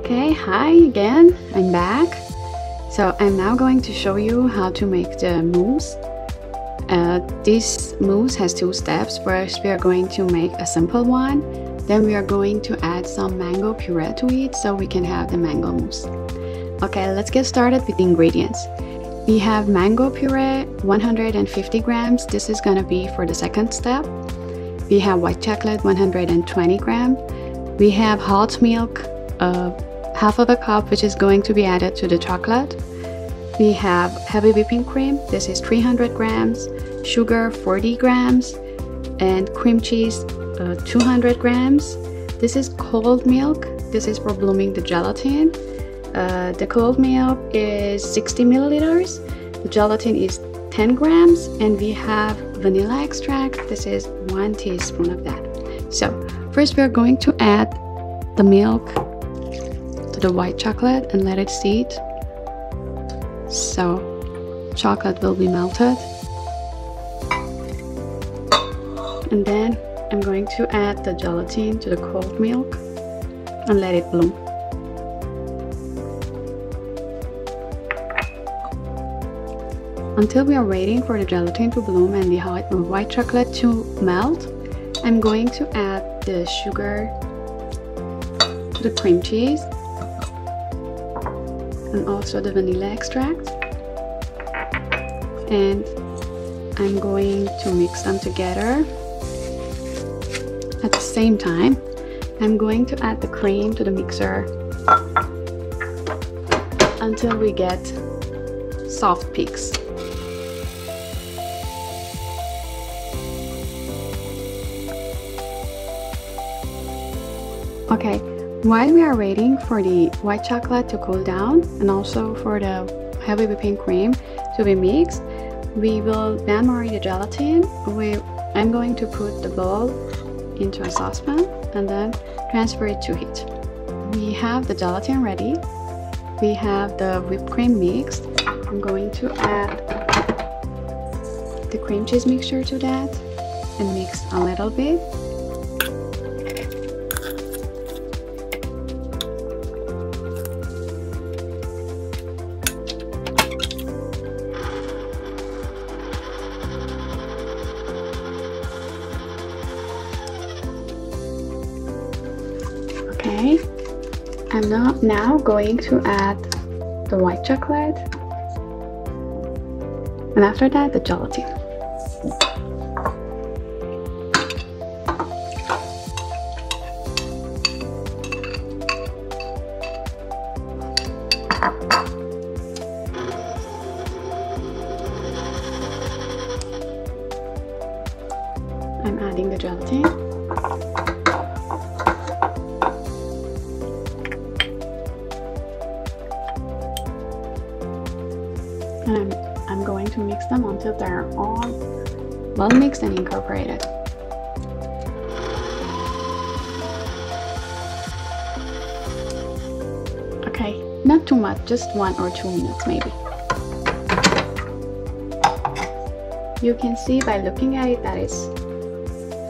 Okay, hi again, I'm back. So I'm now going to show you how to make the mousse. This mousse has two steps. First, we are going to make a simple one. Then we are going to add some mango puree to it so we can have the mango mousse. Okay, let's get started with the ingredients. We have mango puree, 150 grams. This is gonna be for the second step. We have white chocolate, 120 grams. We have hot milk, half of a cup, which is going to be added to the chocolate. We have heavy whipping cream. This is 300 grams. Sugar, 40 grams. And cream cheese, 200 grams. This is cold milk. This is for blooming the gelatin. The cold milk is 60 milliliters. The gelatin is 10 grams. And we have vanilla extract. This is 1 teaspoon of that. So first we are going to add the milk to the white chocolate and let it sit. So chocolate will be melted. And then I'm going to add the gelatin to the cold milk and let it bloom. Until we are waiting for the gelatin to bloom and the white chocolate to melt, I'm going to add the sugar to the cream cheese and also the vanilla extract, and I'm going to mix them together. At the same time, I'm going to add the cream to the mixer until we get soft peaks. Okay, while we are waiting for the white chocolate to cool down and also for the heavy whipping cream to be mixed, we will bain-marie the gelatin. I'm going to put the bowl into a saucepan and then transfer it to heat. We have the gelatin ready. We have the whipped cream mixed. I'm going to add the cream cheese mixture to that and mix a little bit. Okay, I'm now going to add the white chocolate and after that the gelatin. I'm adding the gelatin. And I'm going to mix them until they're all well mixed and incorporated. Okay, not too much, just 1 or 2 minutes maybe. You can see by looking at it that it's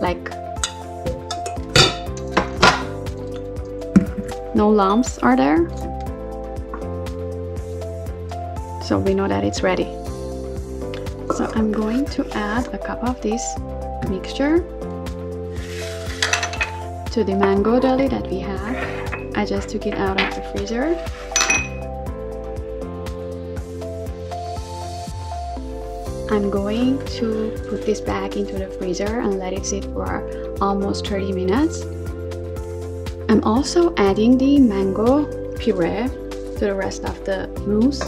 like no lumps are there. So we know that it's ready. So I'm going to add a cup of this mixture to the mango jelly that we have. I just took it out of the freezer. I'm going to put this back into the freezer and let it sit for almost 30 minutes. I'm also adding the mango puree to the rest of the mousse.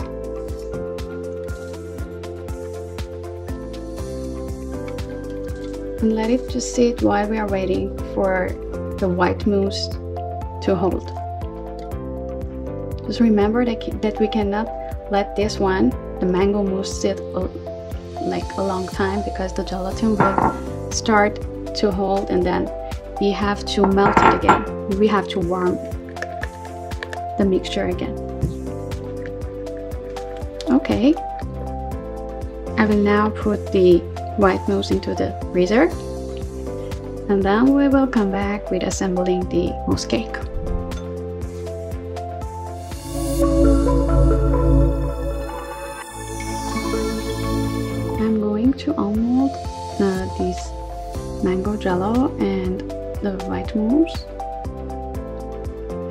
And let it just sit while we are waiting for the white mousse to hold. Just remember that we cannot let this one, the mango mousse, sit like a long time because the gelatin will start to hold and then we have to melt it again. We have to warm the mixture again. Okay, I will now put the white mousse into the freezer and then we will come back with assembling the mousse cake. cold this mango jello and the white mousse.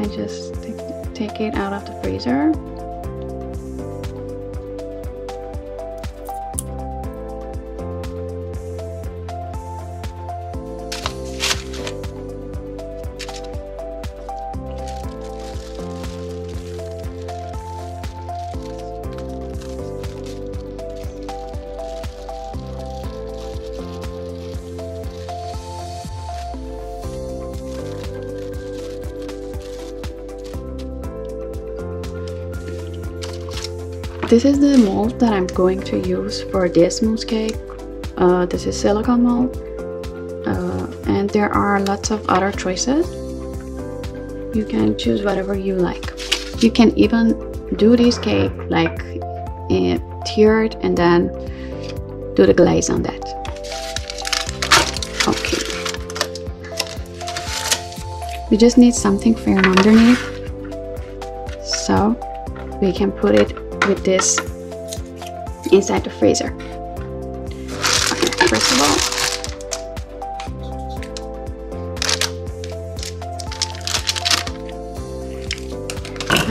I just take it out of the freezer. This is the mold that I'm going to use for this mousse cake. This is silicone mold, and there are lots of other choices. You can choose whatever you like. You can even do this cake like tiered and then do the glaze on that. Okay. We just need something firm underneath, so we can put it with this inside the freezer. Okay, first of all,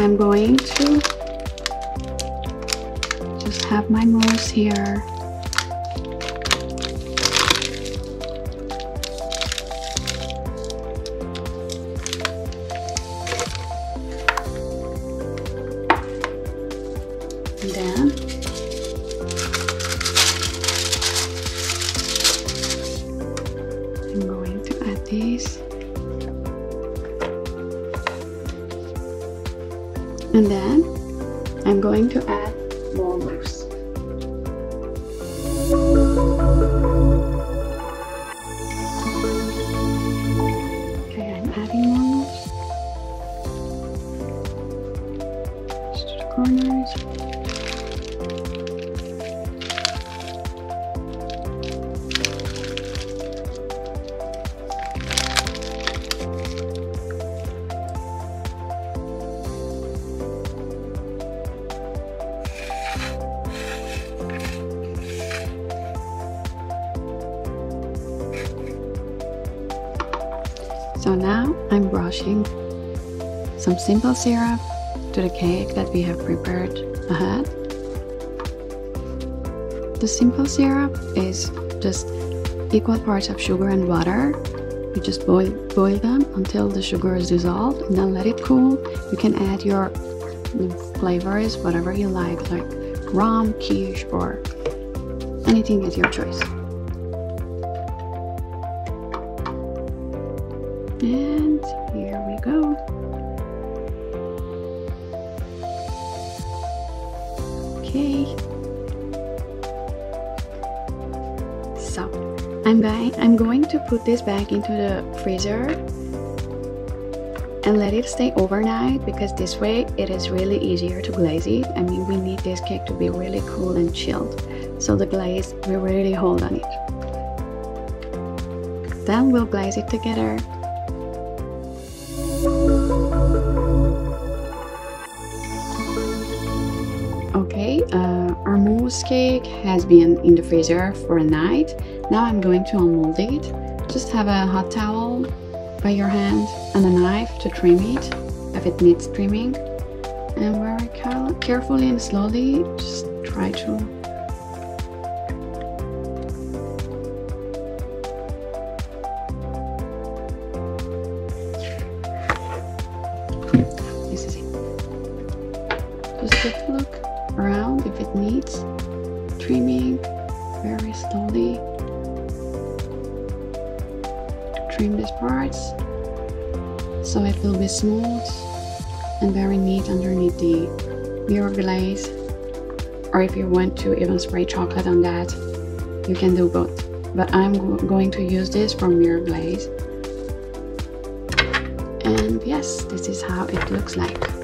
I'm going to just have my mousse here. And then I'm going to add these, and then I'm going to add more mousse. Okay, I'm adding more mousse just to the corners. So now I'm brushing some simple syrup to the cake that we have prepared ahead. The simple syrup is just equal parts of sugar and water. You just boil them until the sugar is dissolved and then let it cool. You can add your flavors, whatever you like rum, quiche, or anything at your choice. And here we go. Okay. So I'm going to put this back into the freezer and let it stay overnight, because this way it is really easier to glaze it. I mean, we need this cake to be really cool and chilled, so the glaze will really hold on it. Then we'll glaze it together. Okay, our mousse cake has been in the freezer for a night. Now I'm going to unmold it. Just have a hot towel by your hand and a knife to trim it if it needs trimming, and very carefully and slowly just try to just look around if it needs trimming. Very slowly trim these parts so it will be smooth and very neat underneath the mirror glaze. Or if you want to even spray chocolate on that, you can do both, but I'm going to use this for mirror glaze. And yes, this is how it looks like.